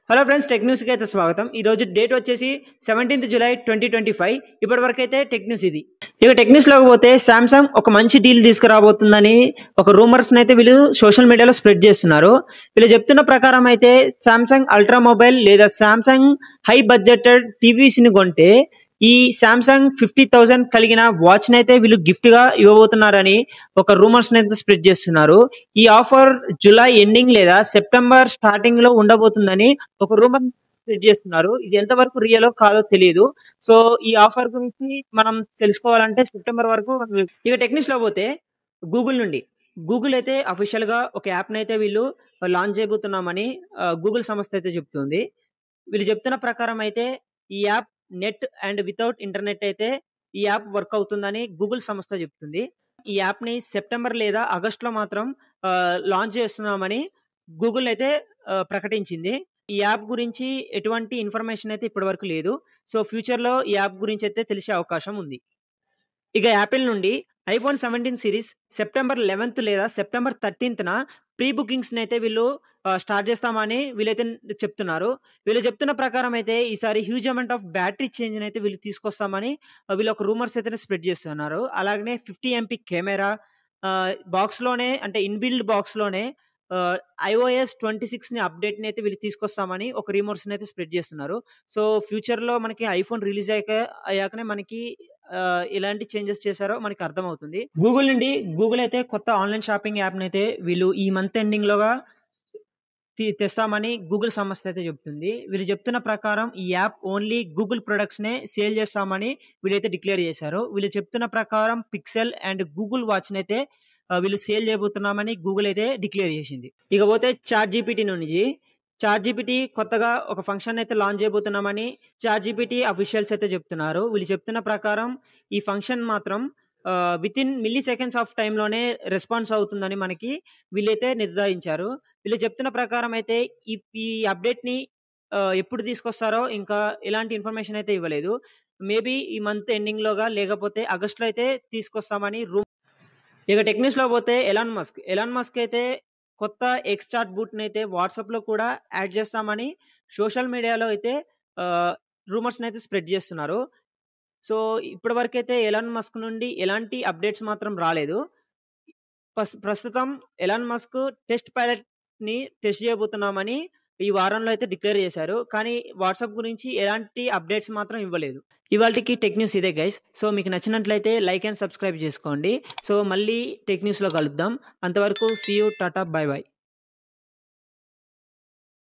Hello friends, tech న్యూస్‌కి అయితే స్వాగతం. ఈరోజు డేట్ వచ్చేసి 17థ్ జులై 2025. ఇప్పటివరకైతే టెక్ న్యూస్ ఇది. ఇక టెక్ న్యూస్‌లోకి పోతే సామ్‌సంగ్ ఒక మంచి డీల్ తీసుకురాబోతుందని ఒక రూమర్స్‌నైతే వీళ్ళు సోషల్ మీడియాలో స్ప్రెడ్ చేస్తున్నారు. వీళ్ళు చెప్తున్న ప్రకారం అయితే సామ్‌సంగ్ అల్ట్రా మొబైల్ లేదా సామ్‌సంగ్ హై బడ్జెటెడ్ టీవీస్‌ని కొంటే ఈ సామ్‌సంగ్ 50,000 కలిగిన వాచ్‌నైతే వీళ్ళు గిఫ్ట్‌గా ఇవ్వబోతున్నారని ఒక రూమర్స్‌నైతే స్ప్రెడ్ చేస్తున్నారు. ఈ ఆఫర్ జులై ఎండింగ్ లేదా సెప్టెంబర్ స్టార్టింగ్‌లో ఉండబోతుందని ఒక రూమర్ స్ప్రెడ్ చేస్తున్నారు. ఇది ఎంతవరకు రియలో కాదో తెలియదు. సో ఈ ఆఫర్ గురించి మనం తెలుసుకోవాలంటే సెప్టెంబర్ వరకు ఇక టెక్నిక్స్ లో పోతే గూగుల్ నుండి గూగుల్ అయితే అఫీషియల్ గా ఒక యాప్ నైతే వీళ్ళు లాంచ్ చేయబోతున్నామని గూగుల్ సంస్థ అయితే చెప్తుంది. వీళ్ళు చెప్తున్న ప్రకారం అయితే ఈ app net and without internet అయితే ఈ యాప్ వర్క్ అవుతుందని గూగుల్ సంస్థ చెప్తుంది. ఈ యాప్ ని సెప్టెంబర్ లేదా ఆగస్ట్ లో మాత్రం లాంచ్ చేస్తున్నామని గూగుల్ అయితే ప్రకటించింది. ఈ యాప్ గురించి ఎటువంటి ఇన్ఫర్మేషన్ అయితే ఇప్పటి వరకు లేదు. సో ఫ్యూచర్ లో ఈ యాప్ గురించి అయితే తెలిసే అవకాశం ఉంది. ఇక యాపిల్ నుండి ఐఫోన్ 17 సిరీస్ సెప్టెంబర్ 11th లేదా సెప్టెంబర్ 13th ప్రీ బుకింగ్స్ అయితే వీళ్ళు స్టార్ట్ చేస్తామని వీళ్ళైతే చెప్తున్నారు. వీళ్ళు చెప్తున్న ప్రకారం అయితే ఈసారి huge amount of battery change అయితే వీళ్ళు తీసుకొస్తామని వీళ్ళు ఒక రూమర్స్ అయితే స్ప్రెడ్ చేస్తున్నారు. అలాగనే 50 MP కెమెరా బాక్స్ లోనే అంటే ఇన్బిల్డ్ బాక్స్ లోనే iOS 26 అప్డేట్ అయితే వీళ్ళు తీసుకొస్తామని ఒక రూమర్స్ అయితే స్ప్రెడ్ చేస్తున్నారు. సో ఫ్యూచర్ లో మనకి ఐఫోన్ రిలీజ్ అయ్యాకనే మనకి ఎలాంటి చేంజెస్ చేశారో మనకి అర్థమవుతుంది. గూగుల్ నుండి గూగుల్ అయితే కొత్త ఆన్లైన్ షాపింగ్ యాప్ అయితే వీళ్ళు ఈ మంత్ ఎండింగ్ లోగా తెస్తామని గూగుల్ సంస్థ అయితే చెప్తుంది. వీళ్ళు చెప్తున్న ప్రకారం ఈ యాప్ ఓన్లీ గూగుల్ ప్రొడక్ట్స్ నే సేల్ చేస్తామని వీళ్ళైతే డిక్లేర్ చేశారు. వీళ్ళు చెప్తున్న ప్రకారం పిక్సెల్ అండ్ గూగుల్ వాచ్ అయితే వీళ్ళు సేల్ చేయబోతున్నామని గూగుల్ అయితే డిక్లేర్ చేసింది. ఇక పోతే చాట్ జీపీటీ నుంచి చాట్ జీపీటీ కొత్తగా ఒక ఫంక్షన్ అయితే లాంచ్ చేయబోతున్నామని చాట్ జీపీటీ అఫీషియల్స్ అయితే చెప్తున్నారు. వీళ్ళు చెప్తున్న ప్రకారం ఈ ఫంక్షన్ మాత్రం with in milli seconds of టైంలోనే రెస్పాన్స్ అవుతుందని మనకి వీళ్ళైతే నిర్ధారించారు. వీళ్ళు చెప్తున్న ప్రకారం అయితే ఈ అప్డేట్ ని ఎప్పుడు తీసుకొస్తారో ఇంకా ఎలాంటి ఇన్ఫర్మేషన్ అయితే ఇవ్వలేదు. మేబీ ఈ మంత్ ఎండింగ్ లోగా లేకపోతే ఆగస్ట్ లో అయితే తీసుకొస్తామని ఇక టెక్నిక్స్ లో పోతే ఎలాన్ మస్క్ అయితే కొత్త ఎక్స్ చాట్ బూట్ ని అయితే వాట్సాప్ లో కూడా యాడ్ చేస్తామని సోషల్ మీడియాలో అయితే రూమర్స్ అయితే స్ప్రెడ్ చేస్తున్నారు. సో ఇప్పటి వరకు అయితే ఎలాన్ మస్క్ నుండి ఎలాంటి అప్డేట్స్ మాత్రం రాలేదు. ప్రస్తుతం ఎలాన్ మస్క్ టెస్ట్ పైలట్ ని టెస్ట్ చేయబోతున్నామని ఈ వారంలో అయితే డిక్లేర్ చేశారు. కానీ వాట్సాప్ గురించి ఎలాంటి అప్డేట్స్ మాత్రం ఇవ్వలేదు. ఇవాళకి టెక్ న్యూస్ ఇదే గైస్. సో మీకు నచ్చినట్లయితే లైక్ అండ్ సబ్స్క్రైబ్ చేసుకోండి. సో మళ్ళీ టెక్ న్యూస్ లో కలుద్దాం. అంతవరకు see you, tata, bye by.